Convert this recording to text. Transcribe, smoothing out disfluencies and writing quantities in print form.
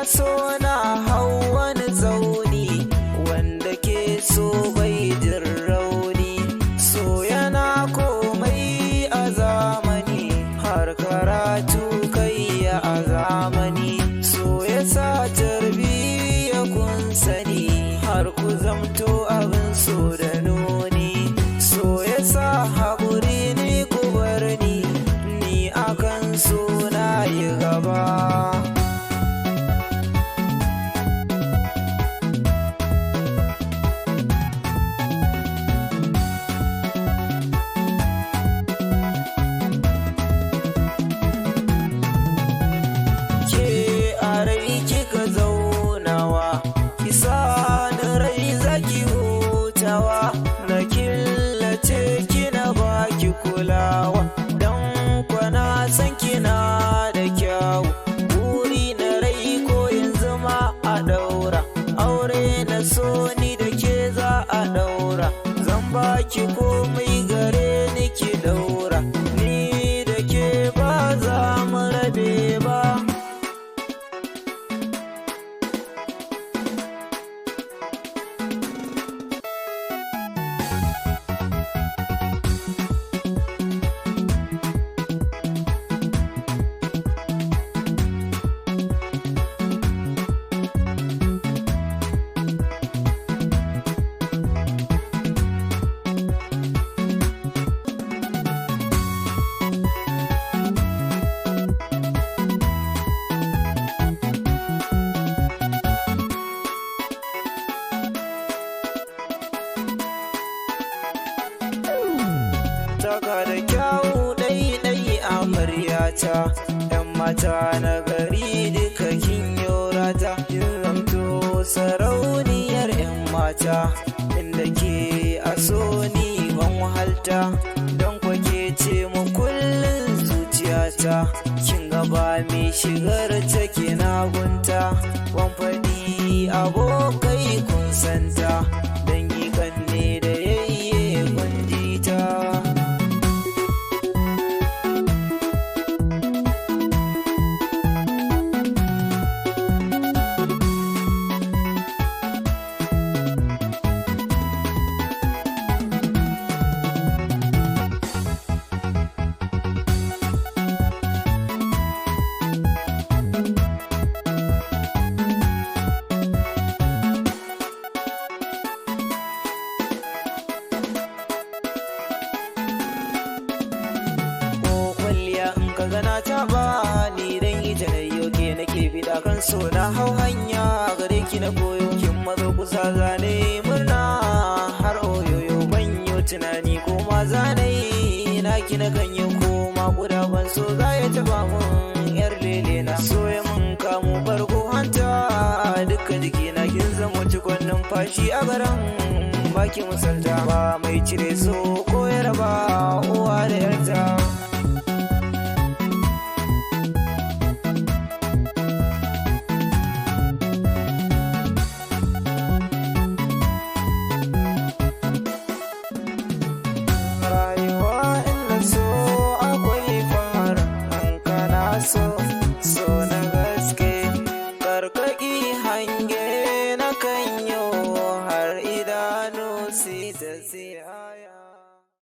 a so na hau wani tsauni wanda ke so bai jin rauni. So yana komai a zamani har karatu kai a zamani. So ya sa tarbiyya kun sani har ku zamto abin so da nuni. So ya sa haƙuri ni ku bar ni akan so na yi gaba. Na killace kina baki kulawa don kwana san kina da kyawu. Buri na rai ko yanzu ma a daura aure na so ni da ke za a daura. Zan baki komai gare ni ki daura, ni da ke ba za mu rabe ba. Taka da kyawu ɗai-ɗai amaryata, ‘yan mata na gari duka kin yorata. Kin zamto sarauniyar ‘yan mata, inda ke a so ni ban wahalta. Don kwake ce mu kullum zuciyata, kin gaba mai shigar ta kina gunta. Ban faɗi abokai kun santa, dangi kanne da yayye kun jita. Gana ta ba ni dan ita na yoke nake bida kan so na hau hanya gare ki na koyo. Kin mazo kusa zane murna har oyoyo banyo tunani ko ma zane na ki na ganyo ko ma guda ban so za ya taba mun yar lele na. So ya mun kamu bargo hanta duka jiki na kin zama cikon numfashi a garan baki misalta. Ba mai cire so ko ya raba uwa da yarta. So